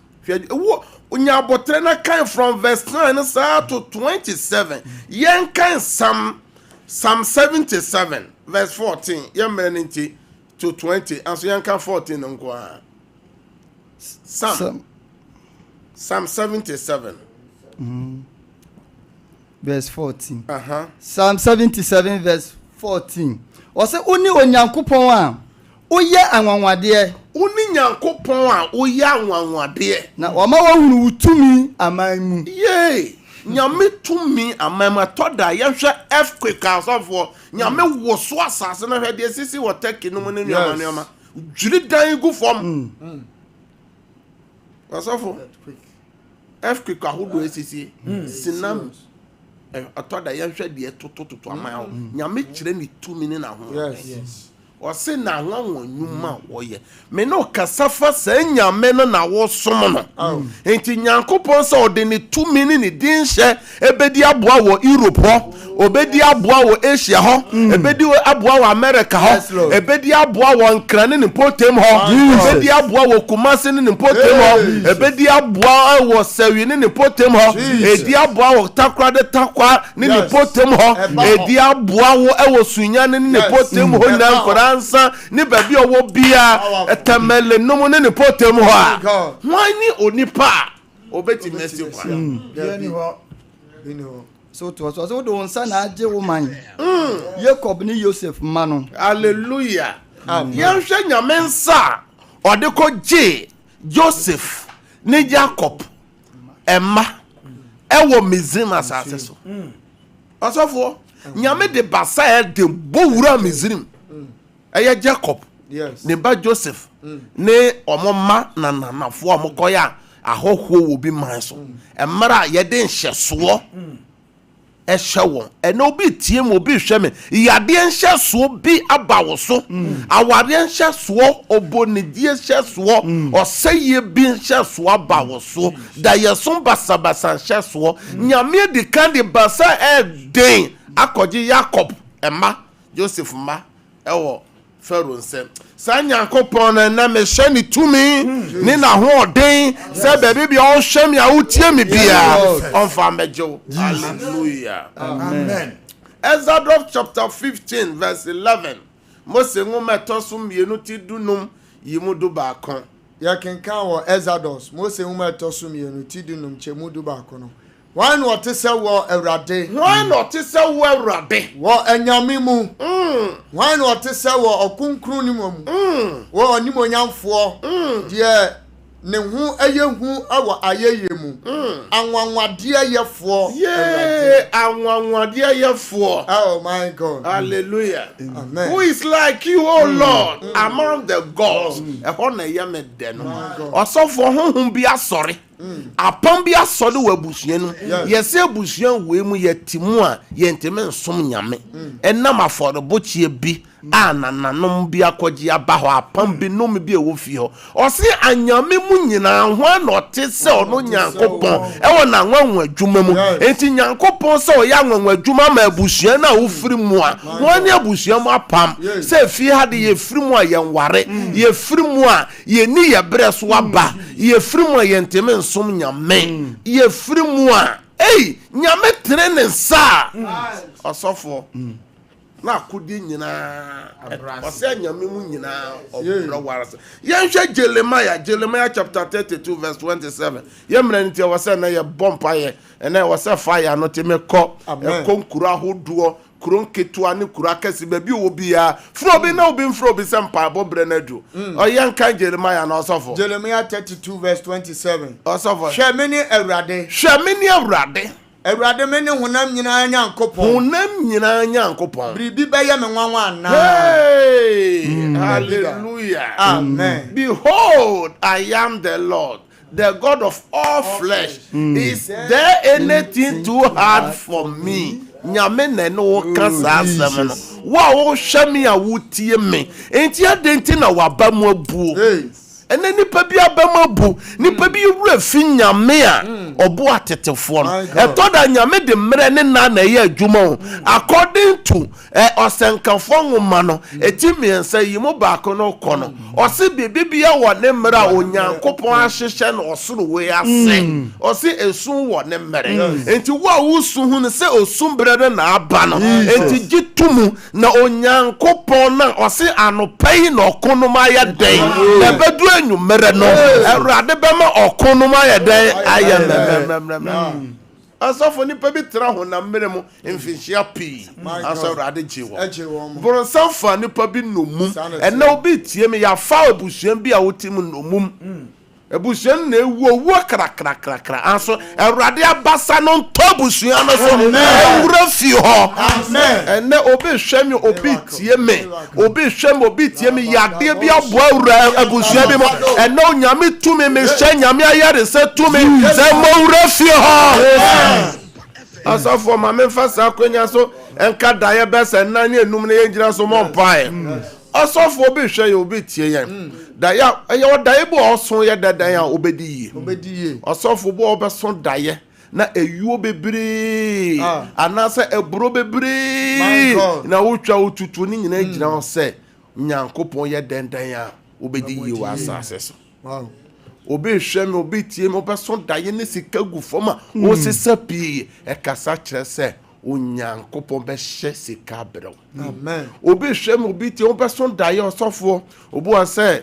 [SPEAKER 3] wo unya botre na kan from verse 9 to 27 yen kan Psalm 77 verse 14 yen menenti to 20 and so yen kan 14 nko a Psalm 77
[SPEAKER 5] verse 14 Psalm 77 verse 14 ose oni onyankopon a oye anwanwade
[SPEAKER 3] uni nyankopon a oye anwanwade
[SPEAKER 5] na wama wahunu utumi aman mu
[SPEAKER 3] ye nyame tumi amama toda yehwe earthquake asofo nyame woso asase na hwede sisi woteki no mu ne nyama dwiri dan gu fom asofo earthquake ahodo esisi sinam atoda yehwe de totototo aman nyame kire ni tumi ne na ho
[SPEAKER 1] yes
[SPEAKER 3] ɔse na nwanwanyuma wɔyɛ me no kasafa sɛ nyame no na wɔsom no enti nyankopɔn sɛ ɔde ne tumi ne ne din hyɛ ebedi aboa wɔ Europe hɔ obedi aboa wɔ Asia hɔ ebedi aboa wɔ America hɔ ebedi aboa wɔ Nkran ne Potem hɔ ebedi aboa wɔ Kumasi ne Potem hɔ ebedi aboa wɔ Sewi ne Potem hɔ edi aboa wɔ Takwa ne Potem hɔ edi aboa wɔ Sunya ne Potem hɔ na ansa ni baby owo bia etemele no ne Potem ho a wan ni onipa obeti mercy kwa
[SPEAKER 5] so to so do nsa na age woman Jacob ni Joseph mano
[SPEAKER 3] hallelujah yehwe nyame nsa ode ko je Joseph ni Jacob emma ewo Misrim asase so asofo nyame de basa de bowura Misrim eye Jacob
[SPEAKER 1] yes
[SPEAKER 3] ne ba Joseph ne omoma na nanafo amokoya ahohwo wo bi man so emra ye de nhyeso ehye won ene obi tie mo obi hwe me yade nhyeso bi aba wo so aware nhyeso obonidie nhyeso oseye bi nhyeso aba wo so da yeso basabasa nhyeso nyame de kan de basa den akoje Jacob emma Joseph ma ewo Pharaoh nsem sa nyankopon na me hye ni tumi ni na ho odin se bebe bia o hye me a utie me bia onfa mejo hallelujah
[SPEAKER 2] amen
[SPEAKER 3] Exodus chapter 15 verse 11. Mose ngoma toso mienu ti dunum yimudu baako.
[SPEAKER 1] Ya kenkan wo Exodus Mose ngoma toso mienu ti dunum chemudu baako no. Wan what is wo Awurade.
[SPEAKER 3] Wan not is wo Awurade.
[SPEAKER 1] Wo anyame mu. Wan what is wo okunkru ni mu. Wo onimonyamfo. Die ne hu ayehu awo ayeye mu. Anwanwade ayefo.
[SPEAKER 3] Yeah, anwanwade ayefo.
[SPEAKER 1] Oh my God.
[SPEAKER 3] Hallelujah.
[SPEAKER 1] Amen.
[SPEAKER 3] Who is like you, oh Lord, among the gods? Ehona yame den. Osofo honhom bi asori. Apam bi asori we busua no. Yese busua we mu yetimu a yenteme nsom nyame. Enam afọrọbọ chie bi anananom bi akọji aba ho apam bi nom bi ewo fi ho. Osi anyame mu nyina ho na otese ono nyankopon ewo na nwanwa adwuma mu. Enti nyankopon se oya nwanwa adwuma ma abusua na wo firi mu a. Woni abusua mu apam se fi ha de ye firi mu a ye nware, ye firi mu a ye ni ye bre so aba, ye firi mu a ye nteme nsom nyame, ye firi mu a nyame tere ne nsa osofo na akudi nyina ose nyame mu nyina obro warase yenhwe Jeremiah chapter 32 verse 27 yemra nti wose na ye bompa ye ena wose fire no temekọ ekonkura hoduo kuron ketua ne kura kesi ba bi obi ya fro bi na obi mfro bi sempa bobre na du oyanka Jeremiah na osofo
[SPEAKER 1] Jeremiah 32 verse 27
[SPEAKER 3] osofo
[SPEAKER 1] hwemeni Awurade Awurade me ne honam nyina nyankopon bribi be ye me nwanwa na
[SPEAKER 3] hallelujah
[SPEAKER 1] amen.
[SPEAKER 3] Behold, I am the Lord, the God of all flesh. Is there anything too hard for me? Nyame na no kasa asem no wa wo hwemi a wotie me enti adenti na waba mu abuo ene nipa bi abamabu nipa bi wura fi nyame a obo atetefo no etoda nyame de mre ne na ye adwuma according to osenkafo nwoma no etimiensa yimo baako no kono ose bibia wo ne mre a onyankopon ahyehye no osoro we ase ose esun wo ne mre enti wo usu hu ne se osum brede na aba no enti gitumu na onyankopon na ose anopai na okonoma ya den na bedu enyumere no Awurade bema okonoma ya den ayemememem asofo nipa bi tra ho na mmere mu mfinhia pi aso Awurade jiwo boronsan fa nipa bi nomum ena obi tie me ya fa abusuan bi a wotim nomum ebusuan na ewu krakrakrakra aso Awurade abasa no ntobusuan no so ewura fi ho ena obi hwemi obi tie me obi tie me yade bi abo awura abusuan bi mo ena onyame tumi me hye nyame ayare se tumi se mo wura fi ho aso for ma me fa sa kwanya so enka daye besa na ne enum na yengira so mo mpae asofo obi hwe ye obi tie yen daya ayo daye bo oso ye dadan a obedi ye asofo bo obeso daye na eyuo bebre anase ebro bebre na wotwa otutu ni nyina gira o se nyankopon ye dandan a obedi ye wa asase so obi hwe me obi tie me obeso daye ne sika gu foma o sesa pi e kasa kire se onyankopon be hye sika brew
[SPEAKER 1] amen
[SPEAKER 3] obi hwe me obi tie obeso daye osofo obo ase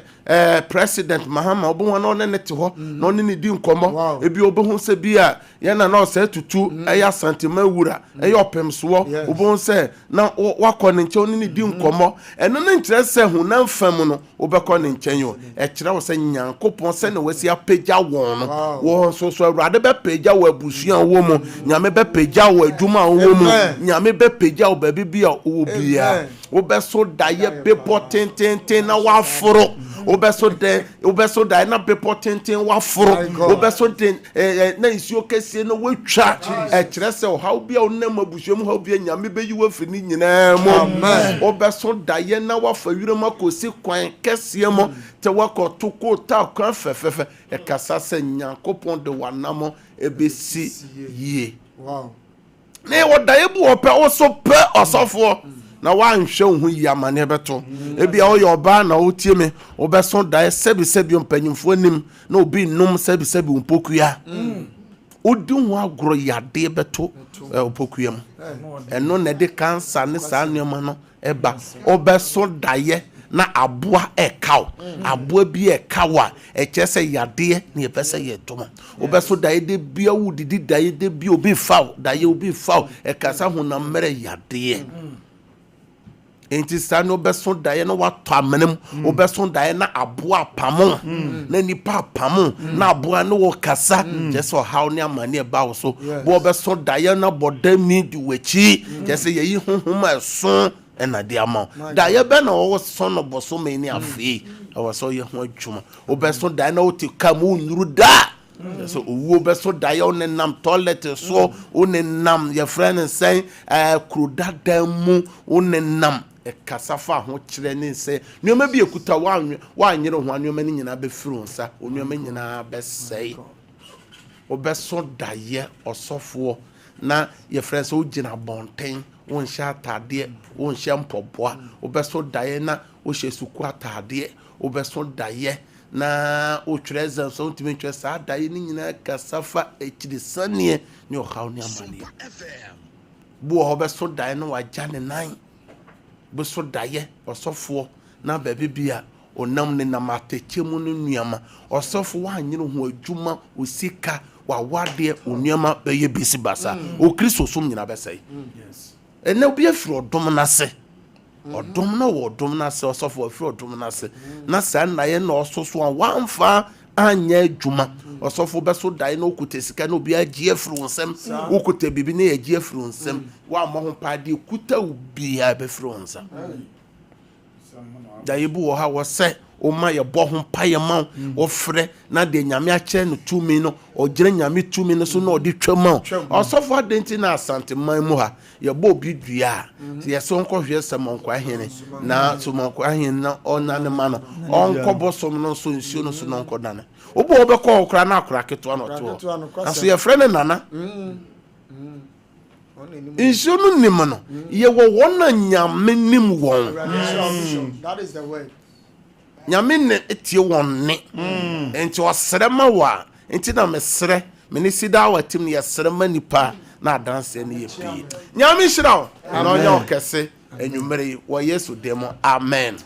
[SPEAKER 3] president Mahama obo wana ne te ho no ne di nkomo ebi obo hu se bi a ye na no se tutu eya santima wura eya opemso obo se na wakọ ne nche ne di nkomo eno ne nkyere se hu na mfam no obekọ ne nchen yo e kire wo se nyankopon se ne wasi apagya won no wo so Awurade be pagya wo abusuan wo mu nyame be pagya wo adwuma wo mu nyame be pagya wo baby bia wo bia wo be so daye bebo tenten na waforo obeso da na pepo tenten wa foro obeso den na isi okese no wetwa kire se how bia onam abusuam how bia nyame beyi wa fini nyina mo obeso da ye na wa fa wire makosi kwan kese mo te wakoto ko ta kwan fefefe e kasa se nyankopon de wanamo ebesi ye ne woda ye bu ope oso pe osofo na wanhwe hu yamane beto ebia o yoba na otie me obeso dae sebi mpanyimfo nim na obi num sebi mpokua odi ho agoro yade beto opokuyam eno na de cancer ne saa nneoma no eba obeso daye na aboa ekaw aboa bi ekaw a echese yade na yepese yetoma obeso daye de bia wudidi daye de bi obi faw daye obi faw ekasa ho na mere yade enti sa no beso daye no wato amenem obeso daye na aboa pamo na nipa pamo na aboa no kasa just how ne amane ba wo so bo obeso daye na bodami di wechi just yeyi honhom eso ena de ama daye be na wo so no boso me ni afi wo so ye ho adwuma obeso daye na oti kamu nuru da so owo beso daye onenam toilet so onenam your friend and say kruda damu onenam kasafa ho kire ne se nneoma bi ekuta wanyere ho nneoma ni nyina be firi nsa nneoma nyina be sei obeso daye osofo na ye friends o gina bonten won hya atade won hya mpoboa obeso daye na o hye suku atade obeso daye na o twreza so ntimi twre sa daye ni nyina kasafa ekiri sane ne o haw ne amane bo obeso daye no waja ne nan beso daye osofo na baabi bia onam ne namatechemu no nuama osofo wa anyere ho adwuma osika wa wade onuama beye bisi basa o kristo som nyina besai yes ene obi afiri odom na se odom na wo odom na se osofo afiri odom na se na sa na ye na ososo an wanfa anya adwuma osofo beso daye na okuta na obi agie afiri onsem okuta bibi na agie afiri onsem wa mo ho paade kuta obi a be afiri onsa daye bu wo ha wo se o ma ye bo ho paye ma o frɛ na de nyame akyɛ no tumi no o gyere nyame tumi no so na o de twama osofo adenti na asante man mu ha ye bo obi dua ye so nko hwe samonko ahene na samonko ahene na ona ne ma no onko bosom no so nsuo no so no nko dane obo obekɔ okra na akra keto no to aso ye frɛ ne nana nsuo no nim no ye wo wona nyame nim won
[SPEAKER 1] that is the word
[SPEAKER 3] nyame ne etie won ne enti osere ma wa enti na mesere me ne sida watim ne yesere ma nipa na adanse ne yepi nyame hyira na onye okese enwumere wo Yesu demo amen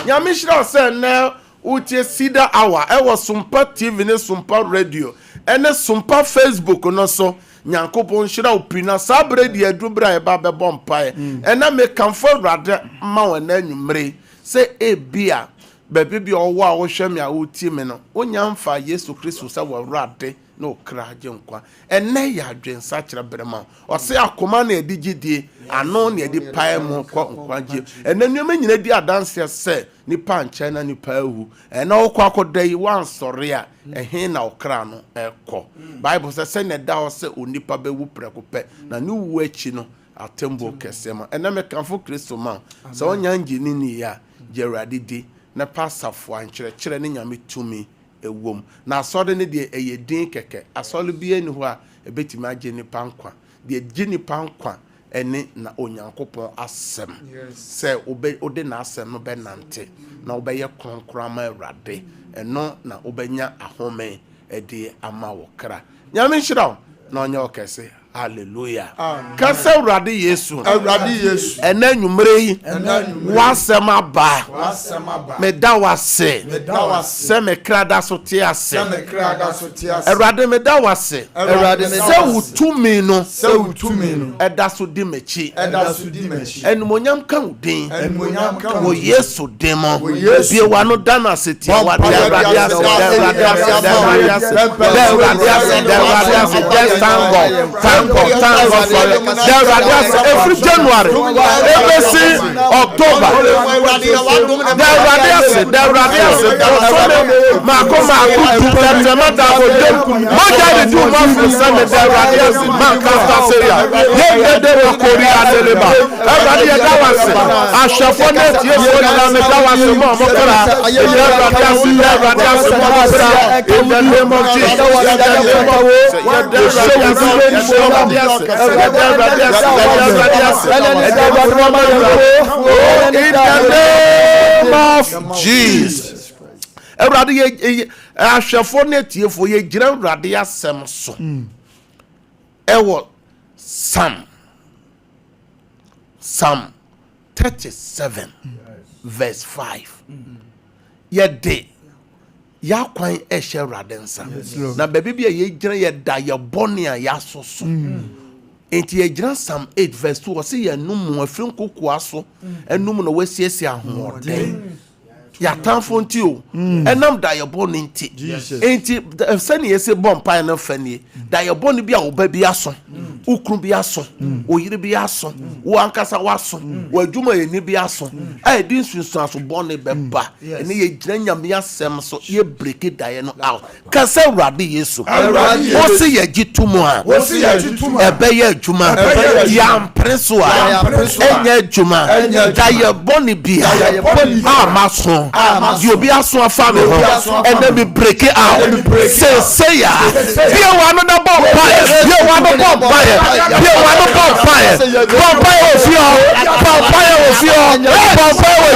[SPEAKER 3] nyame hyira se na utie Cedar hour e was Sompa TV ne Sompa radio ene Sompa Facebook no so nyankopon hyira opina sabre di adubra e ba be bompae ena me kamfo rade ma wana anwumere se ebia baabi bi owo a wo hwe me a wo tie me no onya mfa Yesu Kristo sa wo rade na okra agenkwa ene ya adwensa kire brema o se akoma na edigidie ano na edi pae mu kwa gye ene nnuoma nyina di adanse se nipa nche na nipa ehu ene okwa akodai wan sore a ehe na okra no ekọ Bible se ne da o se onipa bewu prekope na ni wu achi no atembo kesema ene me kanfo Kristo ma se onya ngini ni ya Gerard di na pasafo ankyerɛkyerɛ ne nyame tumi ewom na asɔre ne de eyedin keke asɔre bi eni ho a ebetimi agye ni pankwa de gye ni pankwa ene na onyankopɔn asɛm sɛ ode na asɛm no bɛnante na obɛyɛ kronkrama Awurade eno na obɛnya ahome ede ama wo kra nyame hyira na onye okese hallelujah kasa Awurade Yesu ena nwumere yi wasema ba me da wase se me krada so tie ase Awurade me da wase se wutumi no eda so di mechi enumonyam kan udin wo Yesu demo bie wa no dana se tie wa de Awurade ase just thank God for every January, every October. In the name of Jesus. ahwefo ne tiefo ye gyina Awurade asɛm so ɛwɔ Psalm 37 verse 5 yɛde yakwan ɛhyɛ Awurade nsa na baabi bi a yɛgyina yɛda yɛbɔne a yɛaso so enti yɛgyina Psalm 8 verse 2 wɔse yɛnum afiri nkokoa so ɛnum na wasiesie ahoɔden yatamfo nti o ɛnam da yɛbɔne nti enti sɛne yɛsɛ bɔ mpae no fanie da yɛbɔne bi a woba bi aso ukuru bi aso oyiri bi aso wo ankasa waso wo adwuma yɛni bi aso a ɛdi nsunsun aso bɔne bɛba ɛne yɛgyina Nyame asɛm so yɛbreki daeɛ no out ka sɛ Awurade Yesu wɔse yɛgye tumu a ɛbɛyɛ adwuma yɛampere so a ɛnyɛ adwuma da yɛbɔne bi a maso you be aso afa me ho and then be break it out say ya here one no bomb fire here one no bomb fire here one no bomb fire of you bomb fire of you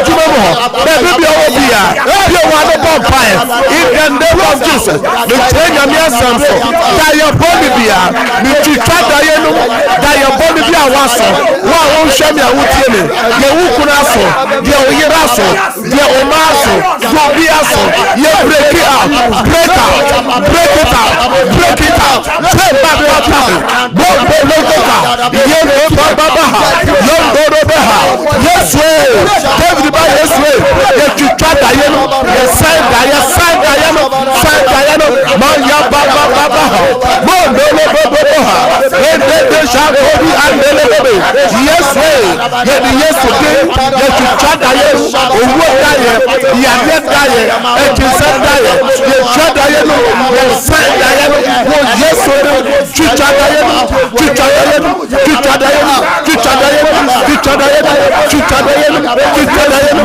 [SPEAKER 3] juma mo be be o bi ya here one no bomb fire in the name of Jesus the change am here sample that your body be ya me to try that your body be a waso wa won hwe me a wotie me ye wu kuna so ye o yira so ye o ma so go be aso ye break it out break it out take back what happened go ye no baba no do beha yes way David ba yes way ye to try that ye sign that man ya baba mo no they shall go be and yes way ye the yesterday ye to try that ye owo that ye yàgbẹ́ dayẹ ẹ̀jẹ̀ sẹ́ dayẹ yẹ̀twẹ́ dayẹ no yẹ̀sẹ́ dayẹ no wọ́n yẹ sọ́dọ̀ twitwa dayẹ no twitwa dayẹ no twitwa dayẹ no twitwa dayẹ no twitwa dayẹ no twitwa dayẹ no twitwa dayẹ no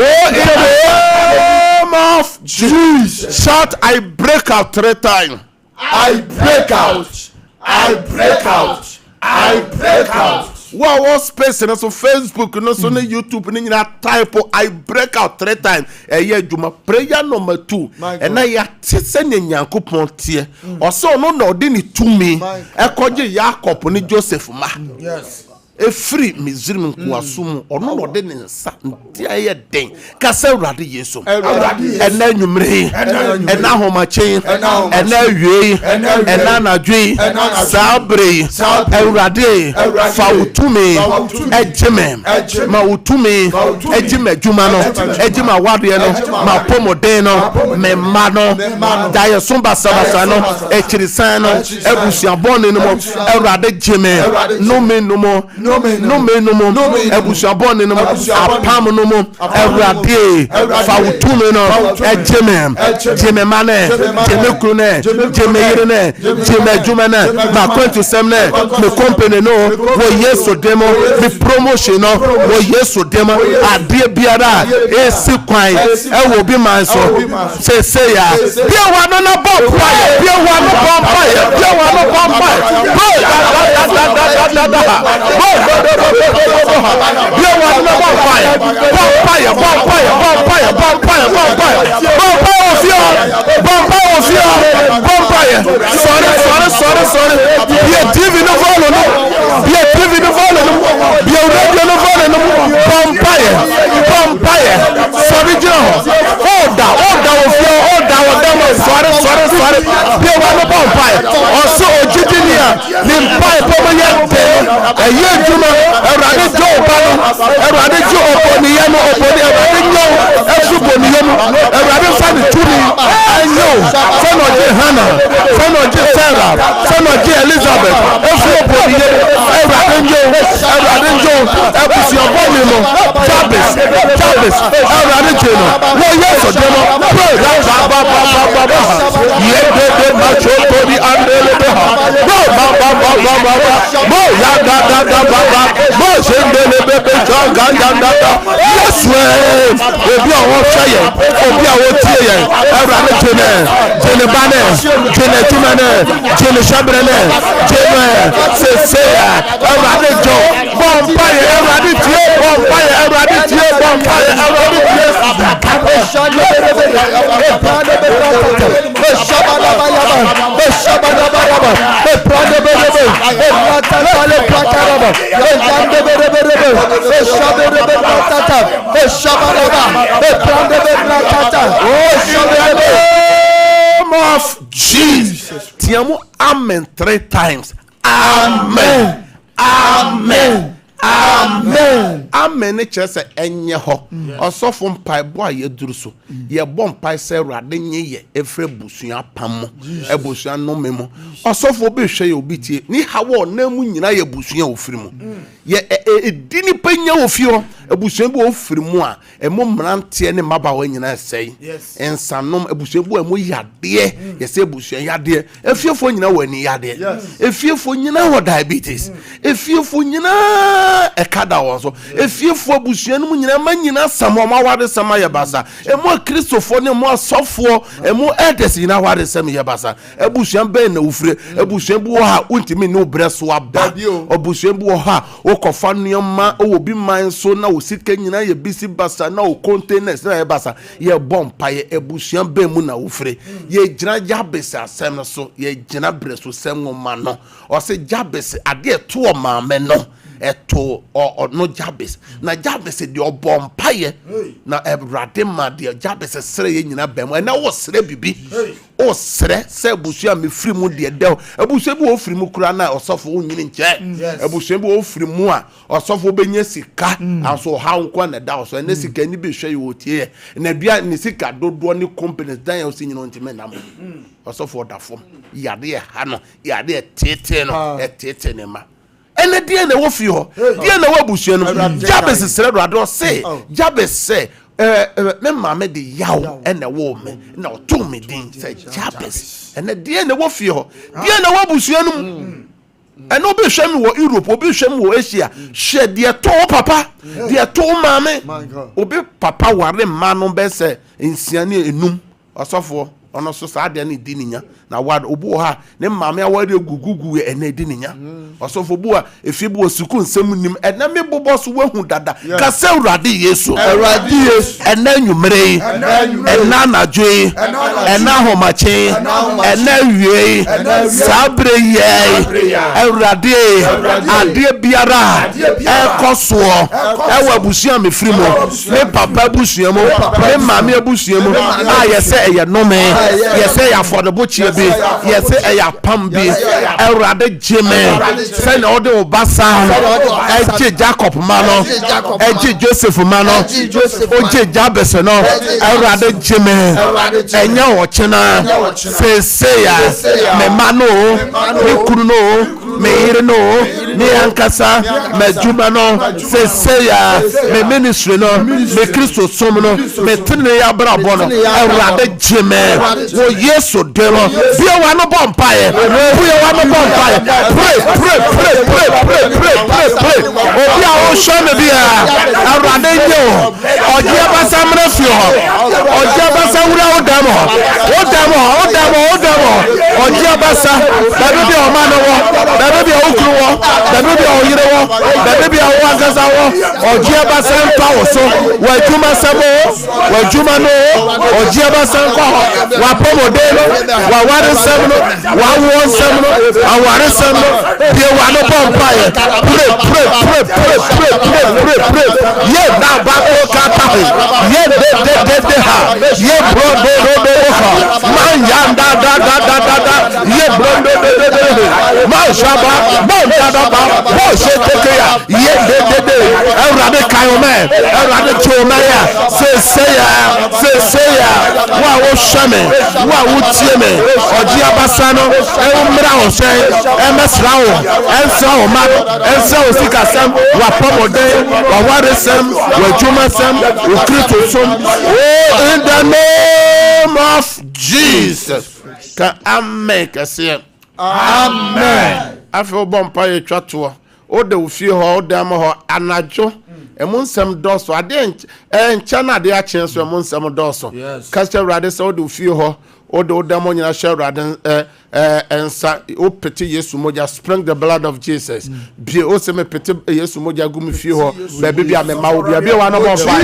[SPEAKER 3] oh in the name of Jesus shout I break out 3 times
[SPEAKER 1] I break out. I break out. I break out.
[SPEAKER 3] What space no so Facebook no so na YouTube ni nyina type I break out 3 times eye dwuma prayer number 2 and na ya tese ne Nyankopon tie o so no na odi ni tumi ekoje Jacob ni Joseph ma yes efiri Misrim nkuasum ono no de ne nsa ntia ye den ka se Awurade Yesu ena nwumre ena homachen ena wie ena nadwe sabre Awurade fa utumi ejime ma utumi ejime dwuma no ejima wade no ma pomoden no me ma no da ye somba sabasa no ekirisan no ebusuabone no mo Awurade jime no me no mo ebusuabone no mo apam no mo Awurade fa utumi no ejime mane jime krune jime yirene jime dwuma na ma kwantu semne me company no wo Yesu demo me promotion no wo Yesu demo ade biara esi kwan e wo bi man so say ya bia wa no na bomb fire bia wa no bomb fire bia wa no bomb fire bia wa no bomb fire sorry bia TV no follow no bia TV no follow no bia radio no follow no vampire sorry John order sorry bia wa no vampire also ojidinia ni mpai pomo yente eye juma Awurade jo obano Awurade jo oponi yano oponi Awurade nyo efuboni yano Awurade fa ni turi anyo fano je Hana fano je Sarah fano je Elizabeth efuboni yano Awurade nyo ebusi oboni mo Jabez Awurade jeno wo Yesu demo pray baba ye de macho tori andele de baba mo ya da baba mo sendele bebe changa yes obi awon feye obi awon tie ye Awurade jene bane jene tumane jene shabrene jene seseya Awurade jo bomba ye Awurade tie bomba ye Awurade tie bomba ye Awurade tie Of Jesus. Tiamu amen 3 times. Amen. Amen. Amen. Amen. Kyerɛ sɛ ɛnyɛ hɔ. Ɔsɔfo mpaebɔ a yɛduru so. Yɛbɔ mpae sɛ Awurade nye yɛ efrɛ busua pam mo. Ebusua nnome mo. Ɔsɔfo bi hwɛ yɛ obi tie. Ni hawo na mu nyina yɛ busua ofiri mu. Yɛ edi ni penya ofi hɔ. Ebusua bi ofiri mu a emo mrantie ne mabawa nyina sɛi. Ensanom ebusua bi emo yadeɛ. Yɛsɛ ebusua yadeɛ. Efiefo nyina wɔ ani yadeɛ. Efiefo nyina wɔ diabetes. Efiefo nyina ekada wonso efiefo abusua no nyina ma nyina samoma wade sama ye basa emo kristofo ne mo asofo emo edes nyina wade sam ye basa abusua ben na ufre abusua bu ha untimi ne obreso aba abusua bu ha okofa nneoma obi man so na osika nyina ye bisi basa na o containers na ye basa ye bompa ye abusua ben mu na ufre ye gyina Jabes asem no so ye gyina breso sem ngoma no o se Jabes ade to o maame no eto no Jabes na Jabes de obompaye na Awurade ma de Jabes sere ye nyina bem na wo sere bibi o sere se busua me firi mu de dew abusua bi wo firi mu kura na osofo wonyini nche abusua bi wo firi mu a osofo benya sika aso ha nko na da so na sika ni be hwe ye otie na dua ni sika dodo ni companies dan ya osi nyino ntime na mo osofo da fom yade ha no yade tete no tete ne ma ene die na wo fi ho die na wo busua no Jabes sere do ado se Jabes se me mama de yaw ene wo me na oto me din se Jabes ene die na wo fi ho die na wo busua no ene obi hwem wo Europe obi hwem wo Asia hwe de to papa de to mama obi papa ware ma no be se nsiane enum osofo ono so sa de na di ninya na wad obu ha ne maame awade gugugu ene di ninya osofo bu a efibu osuku nsem nim ene me bobo so wahu dada ka se Awurade Yesu ene nwumre ene anadwe ene homache ene wie sabre ye Awurade ade biara ekoso ewa busua me free mo me papa busua mo me maame busua mo a yese eye nome yese ya affordable chiebe yese eya pambi Awurade jeme se na ode obasa eje Jacob mano eje Joseph mano oje Jabes no Awurade jeme enya ochena se ya me mano me kunu no me ire no me ankasa me juma no se ya me ministry no me Kristo som no me tene ya brabo no Awurade jeme wo Yesu demo bia wa no bompae bia wa no bompae pray obi a o show me bia Awurade nyo oje abasa mra fi ho oje abasa wura o demo oje abasa baby bia o ma no wo baby bia o kru wo baby bia o yire wo baby bia o ankasa wo oje abasa mpa wo so wa juma sabo wa juma no oje abasa nko wa pomodelo wa ware semno wa won semno aware semno de wa no pompaye pray ye na ba ko kata ye de ha ye bro do ha man yanda da ye bro do man shaba man da ba bo se teke ya ye de Awurade kayome Awurade choma ya se ya wa wo shame wa wo tieme oji abasa no mra o se emesra o ensa o ma ensa o sika sam wa pomode wa ware sam wa juma sam o Kristo som in the name of Jesus ka amen ka se amen afo bompa ye twato o de ofie ho o de am ho anajo emu nsem doso ade encha na ade a chen so emu nsem doso ka se Awurade se o de ofie ho o de odamo nyina hwe Awurade ensa o pete Yesu moja spring the blood of Jesus bie o se me pete Yesu moja gu me fie ho ba bi a me ma wo bia wa no bo fa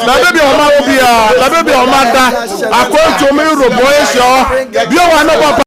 [SPEAKER 3] na baby o ma wo bia na baby o ma da akonto me robo e sho bia wa no bo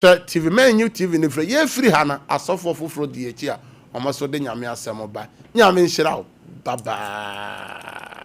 [SPEAKER 3] TV man new TV ni free ye free hana asofo foforo di echi a omaso de nyame asem ba nyame nhyira wo baba